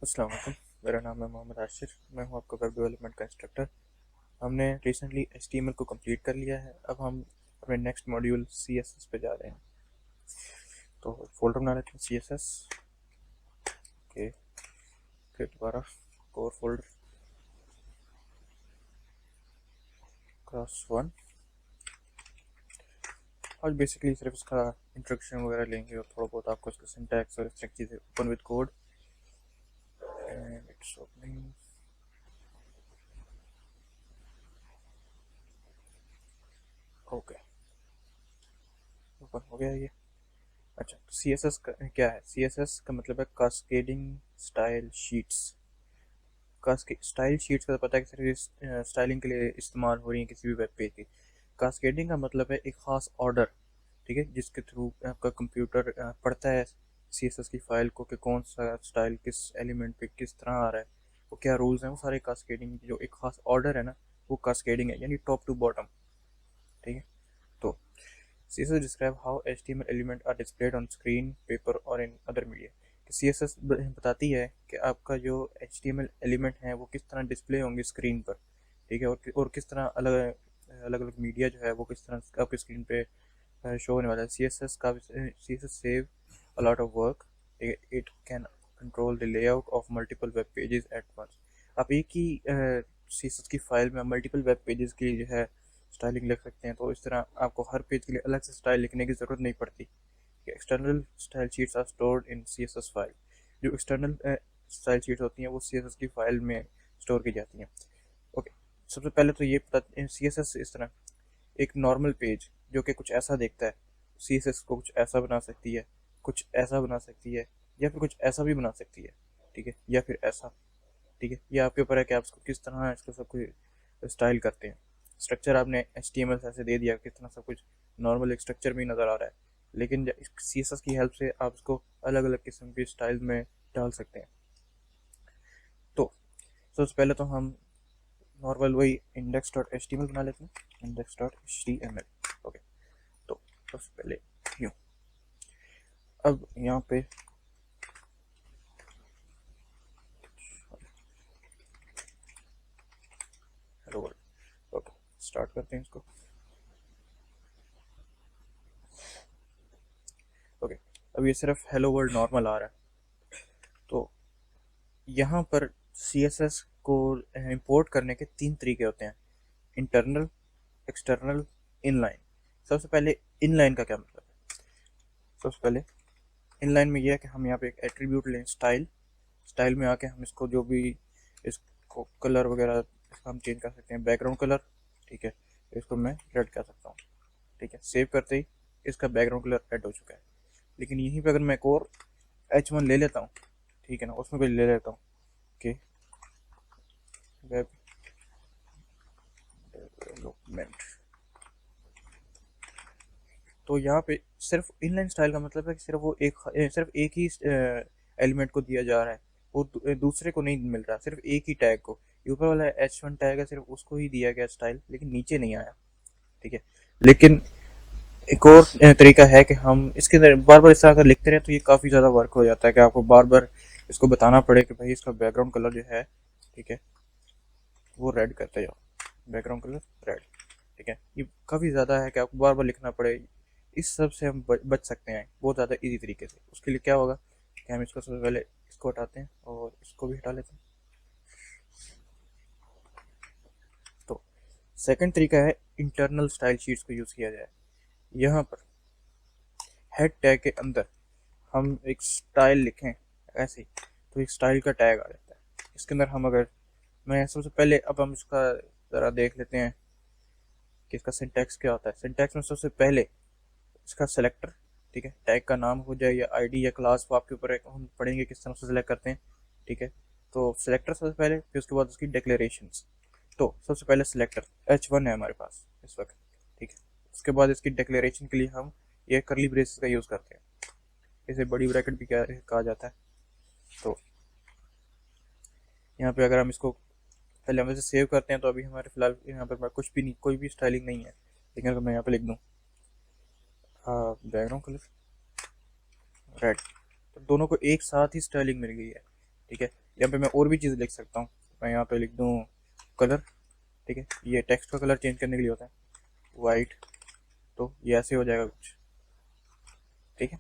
अस्सलाम वालेकुम। मेरा नाम है मोहम्मद आशिर। मैं हूं आपका वेब डेवलपमेंट का इंस्ट्रक्टर। हमने रिसेंटली HTML को कंप्लीट कर लिया है। अब हम अपने नेक्स्ट मॉड्यूल CSS पे जा रहे हैं। तो फोल्डर बना लेते हैं CSS के, फिर दोबारा कोर फोल्डर क्रॉस 1। और बेसिकली सिर्फ इसका इंट्रोडक्शन वगैरह लेंगे और थोड़ा बहुत आपको इसका सिंटैक्स और इस तरह की चीज़ें open with code and it's opening. Okay, open हो गया ये। अच्छा, तो CSS का क्या है? CSS का मतलब है cascading style sheets. Style sheets का तो पता है कि सिर्फ स्टाइलिंग के लिए इस्तेमाल हो रही है किसी भी वेब पेज की। कास्केडिंग का मतलब है एक ख़ास ऑर्डर, ठीक है, जिसके थ्रू आपका कंप्यूटर पढ़ता है CSS की फाइल को कि कौन सा स्टाइल किस एलिमेंट पे किस तरह आ रहा है, वो क्या रूल्स हैं, वो सारे कास्केडिंग जो एक ख़ास ऑर्डर है ना, वो कास्केडिंग है, यानी टॉप टू बॉटम। ठीक है। तो CSS describe how HTML element are displayed on screen, paper or in other media। कि CSS बताती है कि आपका जो HTML एलिमेंट है वो किस तरह डिस्प्ले होंगे स्क्रीन पर। ठीक है। और किस तरह अलग अलग अलग मीडिया जो है वो किस तरह आपकी स्क्रीन पे शो होने वाला है। CSS save a lot of work. ठीक है। It can control the layout of multiple web pages at once. आप एक ही CSS की फाइल में मल्टीपल वेब पेजेस की जो है स्टाइलिंग लिख सकते हैं। तो इस तरह आपको हर पेज के लिए अलग से स्टाइल लिखने की ज़रूरत नहीं पड़ती। External style sheets are stored in CSS file. जो एक्सटर्नल स्टाइल शीट्स होती हैं वो CSS की फाइल में स्टोर की जाती हैं। ओके, सबसे पहले तो ये पता CSS इस तरह एक नॉर्मल पेज जो कि कुछ ऐसा देखता है, CSS को कुछ ऐसा बना सकती है, कुछ ऐसा बना सकती है, या फिर कुछ ऐसा भी बना सकती है। ठीक है, या फिर ऐसा। ठीक है, ये आपके ऊपर है कि आप इसको किस तरह इसको सब कुछ स्टाइल करते हैं। स्ट्रक्चर आपने HTML से ऐसे दे दिया, किस तरह सब कुछ नॉर्मल एक स्ट्रक्चर भी नज़र आ रहा है, लेकिन CSS की हेल्प से आप इसको अलग अलग किस्म की स्टाइल में डाल सकते हैं। तो सबसे पहले तो हम नॉर्मल वही index.html बना लेते हैं, index.html। ओके, तो सबसे पहले यूँ, अब यहाँ पे हेलो वर्ल्ड। ओके, स्टार्ट करते हैं इसको। ओके, अब ये सिर्फ हेलो वर्ल्ड नॉर्मल आ रहा है। तो यहाँ पर CSS को इंपोर्ट करने के 3 तरीके होते हैं: इंटरनल, एक्सटर्नल, इनलाइन। सबसे पहले इनलाइन का क्या मतलब है? सबसे पहले इनलाइन में यह है कि हम यहाँ पे एक एट्रीब्यूट लें स्टाइल। स्टाइल में आके हम इसको जो भी इसको कलर वगैरह इसका हम चेंज कर सकते हैं, बैकग्राउंड कलर। ठीक है, इसको मैं रेड कर सकता हूँ। ठीक है, सेव करते ही इसका बैकग्राउंड कलर रेड हो चुका है। लेकिन यहीं पे अगर मैं एक और H1 ले लेता हूँ, ठीक है ना, उसमें भी ले लेता हूँ कि वेब डेवलपमेंट, तो यहाँ पे सिर्फ इनलाइन स्टाइल का मतलब है कि सिर्फ एक ही एलिमेंट को दिया जा रहा है, वो दूसरे को नहीं मिल रहा, सिर्फ एक ही टैग को। ऊपर वाला H1 टैग है, सिर्फ उसको ही दिया गया स्टाइल, लेकिन नीचे नहीं आया। ठीक है। लेकिन एक और तरीका है कि हम इसके अंदर बार बार इस तरह अगर लिखते रहे तो ये काफ़ी ज़्यादा वर्क हो जाता है कि आपको बार बार इसको बताना पड़े कि भाई इसका बैकग्राउंड कलर जो है, ठीक है, वो रेड करते जाओ, बैकग्राउंड कलर रेड। ठीक है, ये काफ़ी ज़्यादा है कि आपको बार बार लिखना पड़े। इस सब से हम बच सकते हैं बहुत ज़्यादा इजी तरीके से। उसके लिए क्या होगा कि हम इसको सबसे पहले इसको हटाते हैं और इसको भी हटा लेते हैं। तो सेकंड तरीका है इंटरनल स्टाइल शीट्स को यूज़ किया जाए। यहाँ पर हेड टैग के अंदर हम एक स्टाइल लिखें ऐसे ही, तो एक स्टाइल का टैग आ जाता है। इसके अंदर हम अगर मैं सबसे पहले अब हम इसका ज़रा देख लेते हैं कि इसका सिंटैक्स क्या होता है। सिंटैक्स में सबसे पहले इसका सेलेक्टर, ठीक है, टैग का नाम हो जाए या आईडी या क्लास, वो आपके ऊपर है, हम पढ़ेंगे किस तरह से सेलेक्ट करते हैं। ठीक है, तो सेलेक्टर सबसे पहले, फिर उसके बाद उसकी डिक्लेरेशंस। तो सबसे पहले सिलेक्टर H1 है हमारे पास इस वक्त। ठीक है, उसके बाद इसकी डिक्लेरेशन के लिए हम ये करली ब्रेसेस का यूज़ करते हैं, इसे बड़ी ब्रैकेट भी कहा जाता है। तो यहाँ पे अगर हम इसको पहले हम इसे सेव करते हैं तो अभी हमारे फिलहाल यहाँ पर कुछ भी नहीं, कोई भी स्टाइलिंग नहीं है। लेकिन अगर मैं यहाँ पे लिख दूँ बैकग्राउंड कलर रेड, तो दोनों को एक साथ ही स्टाइलिंग मिल गई है। ठीक है, यहाँ पे मैं और भी चीज़ लिख सकता हूँ। मैं यहाँ पे लिख दूँ कलर, ठीक है, ये टेक्स्ट का कलर चेंज करने के लिए होता है, वाइट, तो ये ऐसे हो जाएगा कुछ, ठीक है।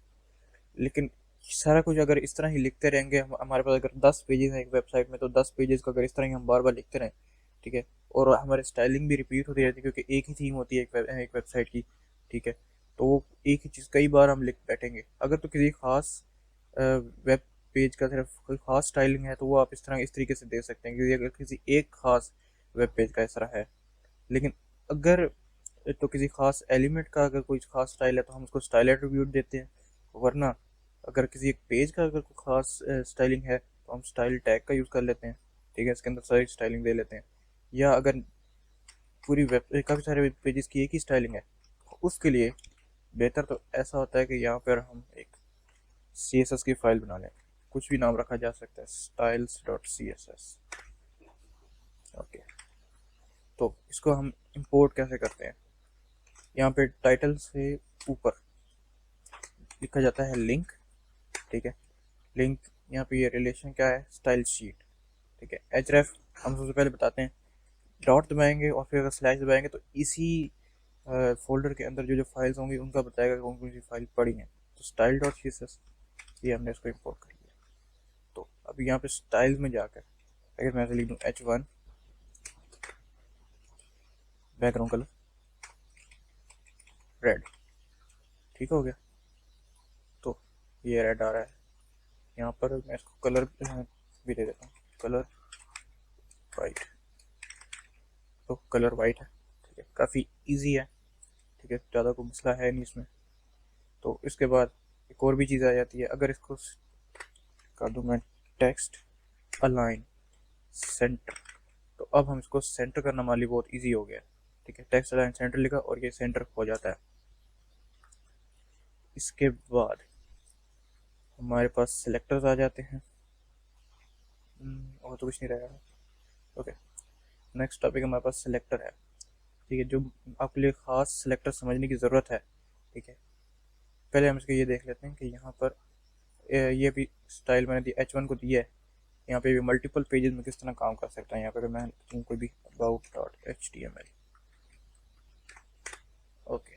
लेकिन सारा कुछ अगर इस तरह ही लिखते रहेंगे, हमारे पास अगर 10 पेजेस हैं एक वेबसाइट में, तो 10 पेजेस को अगर इस तरह ही हम बार बार लिखते रहें, ठीक है, और हमारे स्टाइलिंग भी रिपीट होती रहती है क्योंकि एक ही थीम होती है एक वेबसाइट की, ठीक है, तो वो एक ही चीज़ कई बार हम लिख बैठेंगे। अगर तो किसी खास वेब पेज का सिर्फ कोई खास स्टाइलिंग है तो वो आप इस तरीके से दे सकते हैं, क्योंकि अगर किसी एक खास वेब पेज का इस तरह है। लेकिन अगर तो किसी खास एलिमेंट का अगर कोई खास स्टाइल है तो हम उसको स्टाइल एट्रीब्यूट देते हैं, वरना अगर किसी एक पेज का अगर कोई खास स्टाइलिंग है तो हम स्टाइल टैग का यूज़ कर लेते हैं, ठीक है, इसके अंदर सारी स्टाइलिंग दे लेते हैं। या अगर पूरी वेब काफ़ी सारे वेब पेजेस की एक ही स्टाइलिंग है तो उसके लिए बेहतर तो ऐसा होता है कि यहाँ पर हम एक CSS की फाइल बना लें, कुछ भी नाम रखा जा सकता है, styles.css। ओके, तो इसको हम इंपोर्ट कैसे करते हैं, यहाँ पे टाइटल से ऊपर लिखा जाता है लिंक, ठीक है, लिंक, यहाँ पे ये रिलेशन क्या है, स्टाइल शीट, ठीक है। href हम सबसे पहले बताते हैं, डॉट दबाएंगे और फिर अगर स्लैश दबाएंगे तो इसी फोल्डर के अंदर जो जो फाइल्स होंगी उनका बताएगा कि कौन कौन सी फाइल पड़ी हैं। तो स्टाइल डॉट CSS, ये हमने इसको इंपोर्ट कर लिया। तो अभी यहाँ पे स्टाइल में जाकर अगर मैं लिख दूँ H1 बैकग्राउंड कलर रेड, ठीक हो गया, तो ये रेड आ रहा है। यहाँ पर मैं इसको कलर भी दे देता हूँ, कलर वाइट, तो कलर वाइट है, ठीक है, काफ़ी इजी है, ठीक है, ज़्यादा कोई मसला है नहीं इसमें। तो इसके बाद एक और भी चीज़ आ जाती है, अगर इसको कर दूँ मैं टेक्स्ट अलाइन सेंटर, तो अब हम इसको सेंटर करना हमारे लिए बहुत इजी हो गया, ठीक है, टेक्स्ट अलाइन सेंटर लिखा और ये सेंटर हो जाता है। इसके बाद हमारे पास सिलेक्टर्स आ जाते हैं, और तो कुछ नहीं रहेगा। ओके, नेक्स्ट टॉपिक हमारे पास सिलेक्टर है, ठीक है, जो आपके लिए ख़ास सिलेक्टर समझने की ज़रूरत है, ठीक है। पहले हम इसको ये देख लेते हैं कि यहाँ पर ये भी स्टाइल मैंने दी H1 को दिया है, यहाँ पे भी मल्टीपल पेजेस में किस तरह काम कर सकता है। यहाँ पे मैं कोई भी about.html, ओके,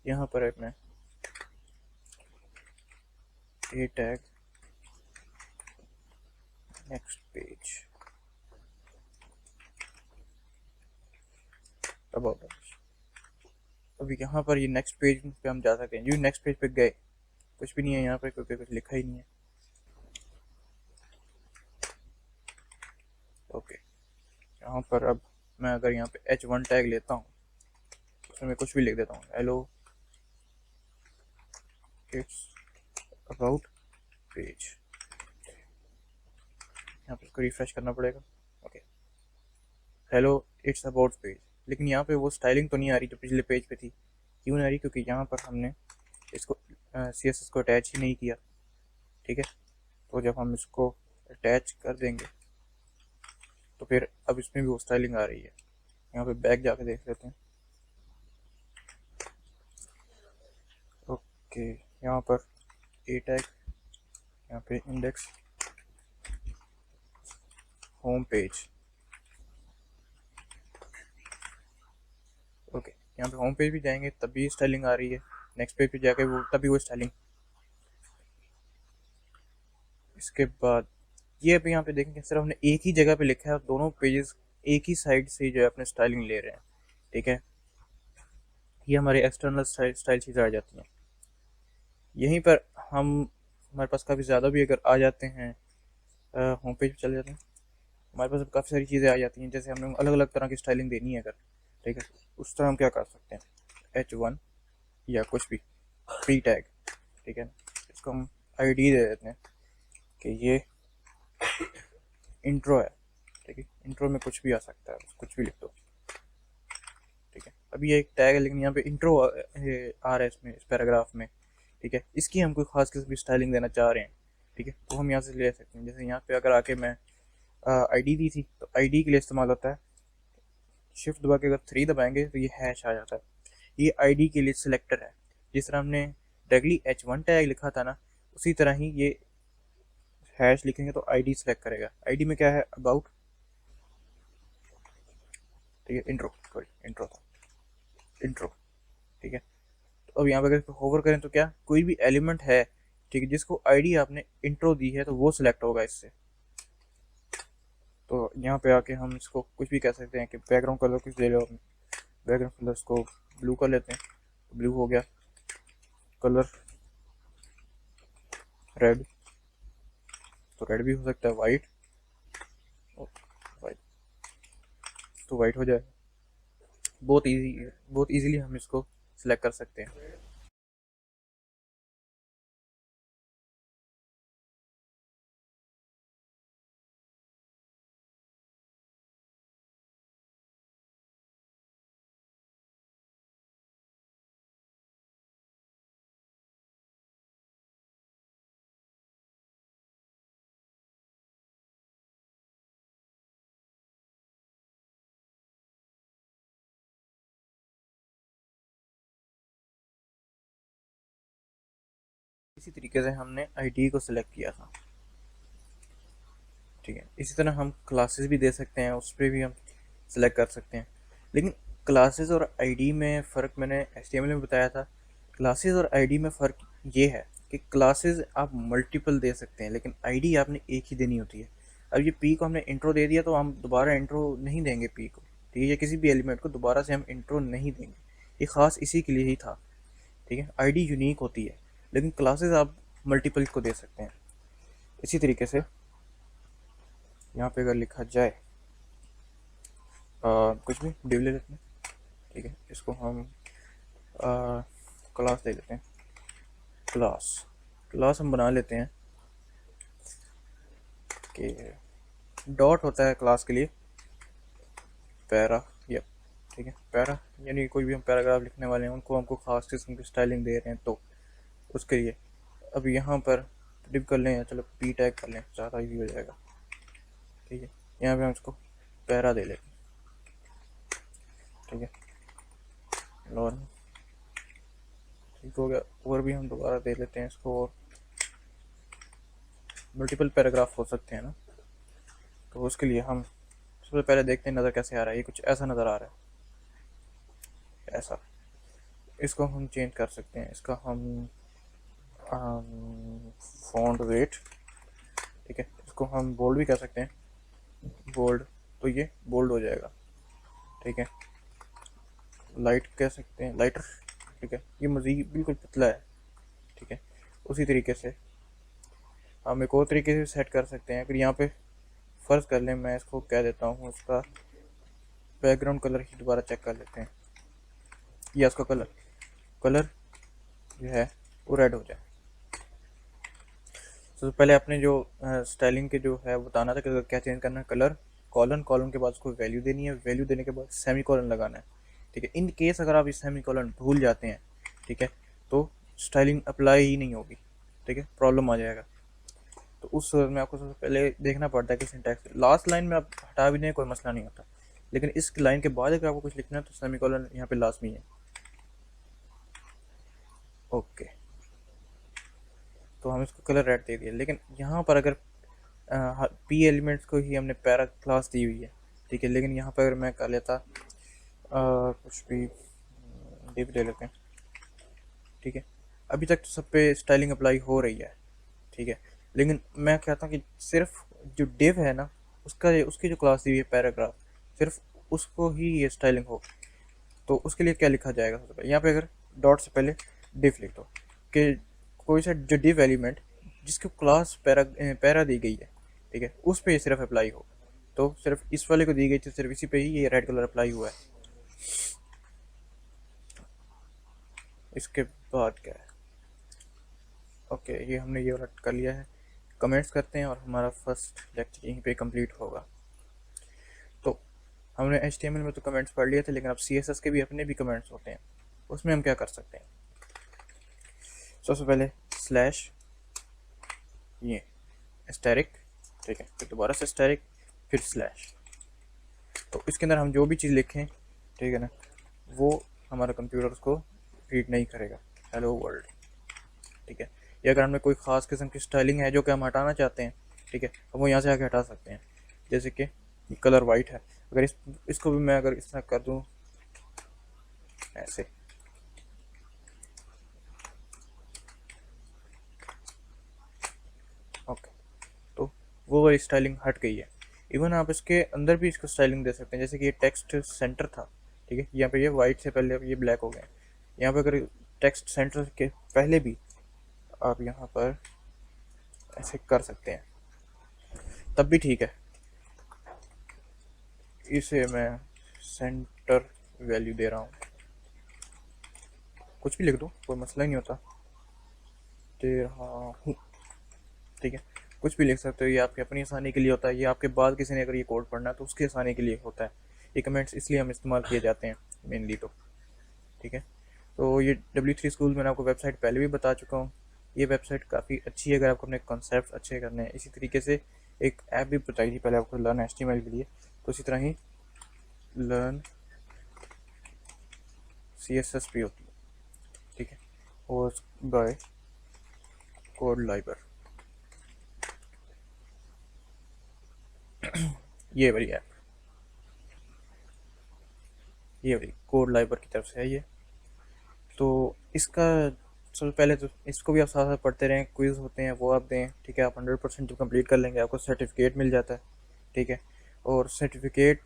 यहाँ पर मैं ए टैग नेक्स्ट पेज अबाउट, अभी यहाँ पर ये नेक्स्ट पेज पे हम जा सकते हैं। जो नेक्स्ट पेज पे गए कुछ भी नहीं है यहाँ पे क्योंकि कुछ लिखा ही नहीं है। ओके, यहाँ पर अब मैं अगर यहाँ पे H1 टैग लेता हूँ उसमें मैं कुछ भी लिख देता हूँ, हेलो इट्स अबाउट पेज, यहाँ पे इसको रिफ्रेश करना पड़ेगा। Okay, hello it's about page, लेकिन यहाँ पे वो स्टाइलिंग तो नहीं आ रही जो पिछले पेज पे थी। क्यों नहीं आ रही? क्योंकि यहाँ पर हमने इसको CSS को अटैच ही नहीं किया, ठीक है। तो जब हम इसको अटैच कर देंगे तो फिर अब इसमें भी वो स्टाइलिंग आ रही है। यहाँ पे बैक जाके देख लेते हैं। ओके, यहाँ पर ए टैग, यहाँ पे इंडेक्स होम पेज, ओके, यहाँ पे होम पेज भी जाएंगे तभी स्टाइलिंग आ रही है, नेक्स्ट पेज पे जाके वो तभी वो स्टाइलिंग। इसके बाद ये अभी यहाँ पे देखेंगे सिर्फ हमने एक ही जगह पे लिखा है और दोनों पेजेस एक ही साइड से जो है अपने स्टाइलिंग ले रहे हैं, ठीक है। ये हमारे एक्सटर्नल स्टाइल चीज़ें आ जाती हैं। यहीं पर हमारे पास काफ़ी ज़्यादा भी अगर आ जाते हैं, होम पेज पे चले जाते हैं, हमारे पास काफ़ी सारी चीज़ें आ जाती हैं। जैसे हमने अलग अलग तरह की स्टाइलिंग देनी है अगर, ठीक है, उस तरह हम क्या कर सकते हैं, H1 या कुछ भी फ्री टैग, ठीक है, इसको हम ID दे देते हैं कि ये इंट्रो है, ठीक है, इंट्रो में कुछ भी आ सकता है, कुछ भी लिख दो, ठीक है। अभी ये एक टैग है लेकिन यहाँ पे इंट्रो आ रहा है इसमें, इस पैराग्राफ में, ठीक है। इसकी हम कोई खास किस्म की स्टाइलिंग देना चाह रहे हैं, ठीक है, तो हम यहाँ से ले सकते हैं। जैसे यहाँ पे अगर आके मैं ID दी थी तो ID के लिए इस्तेमाल होता है, शिफ्ट दबा के अगर 3 दबाएंगे तो ये हैश आ जाता है, ये ID के लिए सिलेक्टर है। जिस तरह हमने डायरेक्टली H1 टैग लिखा था ना, उसी तरह ही ये हैश लिखेंगे तो आईडी सेलेक्ट करेगा। आईडी में क्या है, अबाउट, ठीक है, इंट्रो, सॉरी इंट्रो था, इंट्रो, ठीक है। तो अब यहाँ पे अगर होवर करें तो क्या, कोई भी एलिमेंट है, ठीक है, जिसको आईडी आपने इंट्रो दी है तो वो सिलेक्ट होगा इससे। तो यहाँ पे आके हम इसको कुछ भी कह सकते हैं कि बैकग्राउंड कलर कुछ दे लो, बैकग्राउंड कलर इसको ब्लू कर लेते हैं, ब्लू हो गया। कलर रेड, तो रेड भी हो सकता है, वाइट, वाइट तो वाइट हो जाए। बहुत इजी, बहुत इजीली हम इसको सिलेक्ट कर सकते हैं। इसी तरीके से हमने आईडी को सिलेक्ट किया था, ठीक है। इसी तरह हम क्लासेस भी दे सकते हैं, उस पर भी हम सिलेक्ट कर सकते हैं। लेकिन क्लासेस और आईडी में फ़र्क मैंने एचटीएमएल में बताया था। क्लासेस और आईडी में फ़र्क ये है कि क्लासेस आप मल्टीपल दे सकते हैं, लेकिन आईडी आपने एक ही देनी होती है। अब ये पी को हमने इंट्रो दे दिया तो हम दोबारा इंट्रो नहीं देंगे पी को, ठीक है, या किसी भी एलिमेंट को दोबारा से हम इंट्रो नहीं देंगे, ये ख़ास इसी के लिए ही था, ठीक है। आईडी यूनिक होती है, लेकिन क्लासेस आप मल्टीपल को दे सकते हैं। इसी तरीके से यहाँ पे अगर लिखा जाए कुछ भी डिव ले लेते हैं, ठीक है, इसको हम क्लास दे देते हैं। क्लास, क्लास हम बना लेते हैं कि डॉट होता है क्लास के लिए पैरा, या ठीक है, पैरा यानी कोई भी हम पैराग्राफ लिखने वाले हैं उनको हमको खास किस्म की स्टाइलिंग दे रहे हैं तो उसके लिए। अब यहाँ पर डिव कर लें, या चलो पी टैग कर लें, ज़्यादा इजी हो जाएगा, ठीक है। यहाँ पे हम इसको पैरा दे लेते हैं, ठीक है, और ठीक हो गया। और भी हम दोबारा दे लेते हैं इसको, और मल्टीपल पैराग्राफ हो सकते हैं ना, तो उसके लिए हम सबसे पहले देखते हैं नज़र कैसे आ रहा है। ये कुछ ऐसा नज़र आ रहा है, ऐसा। इसको हम चेंज कर सकते हैं, इसका हम फॉन्ट वेट, ठीक है, इसको हम बोल्ड भी कर सकते हैं, बोल्ड, तो ये बोल्ड हो जाएगा, ठीक है। लाइट कह सकते हैं, लाइटर, ठीक है, ये मज़ीद बिल्कुल पतला है, ठीक है। उसी तरीके से हम एक और तरीके से सेट कर सकते हैं। अगर यहाँ पे फ़र्ज़ कर लें, मैं इसको कह देता हूँ, उसका बैकग्राउंड कलर ही दोबारा चेक कर लेते हैं, या इसका कलर, कलर जो है वो रेड हो जाए। तो पहले आपने जो स्टाइलिंग के जो है बताना था कि क्या चेंज करना है, कलर, कॉलन, कॉलन के बाद उसको वैल्यू देनी है, वैल्यू देने के बाद सेमी कॉलन लगाना है, ठीक है। इन केस अगर आप इस सेमी कॉलन भूल जाते हैं, ठीक है, तो स्टाइलिंग अप्लाई ही नहीं होगी, ठीक है, प्रॉब्लम आ जाएगा। तो उस सूरत में आपको सबसे पहले देखना पड़ता है कि सिंटैक्स, लास्ट लाइन में आप हटा भी दें कोई मसला नहीं होता, लेकिन इस लाइन के बाद अगर आपको कुछ लिखना है तो सेमी कॉलन यहाँ पे लाजमी है। ओके, तो हम इसको कलर रेड दे दिया, लेकिन यहाँ पर अगर पी एलिमेंट्स को ही हमने पैरा क्लास दी हुई है, ठीक है, लेकिन यहाँ पर अगर मैं कर लेता कुछ भी डिव ले लेते हैं, ठीक है। अभी तक तो सब पे स्टाइलिंग अप्लाई हो रही है, ठीक है, लेकिन मैं कहता हूँ कि सिर्फ जो डिव है ना, उसकी जो क्लास दी हुई है पैराग्राफ, सिर्फ उसको ही ये स्टाइलिंग हो। तो उसके लिए क्या लिखा जाएगा, सबसे पहले यहाँ पे अगर डॉट से पहले डिव लिख दो कि कोई सा जो डिव एलिमेंट जिसकी क्लास पैरा दी गई है, ठीक है, उस पर सिर्फ अप्लाई हो। तो सिर्फ इस वाले को दी गई थी, सिर्फ इसी पे ही ये रेड कलर अप्लाई हुआ है। इसके बाद क्या है, ओके, ये हमने ये वाला कर लिया है। कमेंट्स करते हैं और हमारा फर्स्ट लेक्चर यहीं पे कंप्लीट होगा। तो हमने HTML में तो कमेंट्स पढ़ लिए थे, लेकिन अब CSS के भी अपने भी कमेंट्स होते हैं, उसमें हम क्या कर सकते हैं। सबसे पहले स्लैश, ये स्टैरिक, ठीक है, फिर दोबारा से स्टैरिक, फिर स्लैश। तो इसके अंदर हम जो भी चीज़ लिखें, ठीक है ना, वो हमारा कंप्यूटर उसको रीड नहीं करेगा, हेलो वर्ल्ड, ठीक है। या अगर हमें कोई ख़ास किस्म की स्टाइलिंग है जो कि हम हटाना चाहते हैं, ठीक है, अब वो यहाँ से आके हटा सकते हैं। जैसे कि कलर वाइट है, अगर इसको भी मैं अगर इस तरह कर दूँ ऐसे, ओके, तो वो वाली स्टाइलिंग हट गई है। इवन आप इसके अंदर भी इसको स्टाइलिंग दे सकते हैं, जैसे कि ये टेक्स्ट सेंटर था, ठीक है, यहाँ पे ये वाइट से पहले ये ब्लैक हो गया। यहाँ पे अगर टेक्स्ट सेंटर के पहले भी आप यहाँ पर ऐसे कर सकते हैं, तब भी ठीक है। इसे मैं सेंटर वैल्यू दे रहा हूँ, कुछ भी लिख दो, कोई मसला ही नहीं होता, दे रहा हूँ, ठीक है, कुछ भी लिख सकते हो। ये आपकी अपनी आसानी के लिए होता है, ये आपके बाद किसी ने अगर ये कोड पढ़ना है तो उसकी आसानी के लिए होता है। ये कमेंट्स इसलिए हम इस्तेमाल किए जाते हैं मेनली, तो ठीक है। तो ये W3 School मैंने आपको वेबसाइट पहले भी बता चुका हूँ। ये वेबसाइट काफ़ी अच्छी है अगर आपको अपने कॉन्सेप्ट अच्छे करने हैं। इसी तरीके से एक ऐप भी बताई थी पहले आपको लर्न HTML के लिए, तो इसी तरह ही लर्न CSS भी होती है, ठीक है, और बाय कोड लाइबर, ये वाली ऐप, ये वाली कोड लाइबर की तरफ से है ये। तो इसका सबसे पहले तो इसको भी आप साथ साथ पढ़ते रहें, क्विज़ होते हैं वो आप दें, ठीक है। आप 100% जब कंप्लीट कर लेंगे आपको सर्टिफिकेट मिल जाता है, ठीक है। और सर्टिफिकेट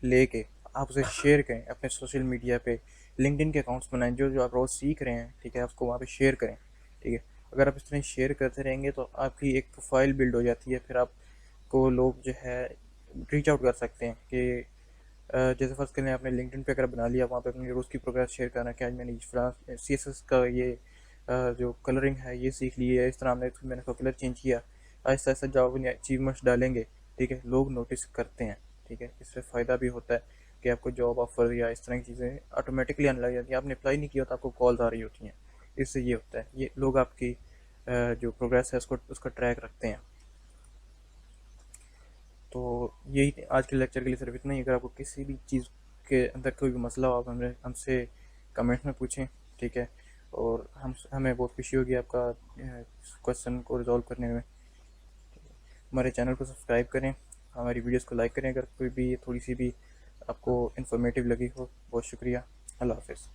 लेके आप उसे शेयर करें अपने सोशल मीडिया पे, लिंक्डइन के अकाउंट्स बनाएं, जो जो आप रोज़ सीख रहे हैं, ठीक है, उसको वहाँ पे शेयर करें, ठीक है। अगर आप इस तरह शेयर करते रहेंगे तो आपकी एक प्रोफाइल बिल्ड हो जाती है, फिर आपको लोग जो है रीच आउट कर सकते हैं कि जैसे फर्स्ट करें आपने लिंक्डइन पे अगर बना लिया, वहाँ पे अपनी रोज़ की प्रोग्रेस शेयर करना कि आज मैंने CSS का ये जो कलरिंग है ये सीख ली है, इस तरह मैंने इसका कलर चेंज किया। आहिस्ता आहिस्ता जब अपनी अचीवमेंट्स डालेंगे, ठीक है, लोग नोटिस करते हैं, ठीक है। इससे फ़ायदा भी होता है कि आपको जॉब ऑफर या इस तरह की चीज़ें ऑटोमेटिकली आने लग जाती हैं। आपने अप्लाई नहीं किया तो आपको कॉल्स आ रही होती हैं। इससे ये होता है, ये लोग आपकी जो प्रोग्रेस है उसका ट्रैक रखते हैं। तो यही आज के लेक्चर के लिए सिर्फ इतना ही। अगर आपको किसी भी चीज़ के अंदर कोई भी मसला हो आप हमसे कमेंट में पूछें, ठीक है। और हमें बहुत खुशी होगी आपका क्वेश्चन को रिजॉल्व करने में। हमारे चैनल को सब्सक्राइब करें, हमारी वीडियोस को लाइक करें अगर कोई भी थोड़ी सी भी आपको इन्फॉर्मेटिव लगी हो। बहुत शुक्रिया, अल्लाह हाफ़िज़।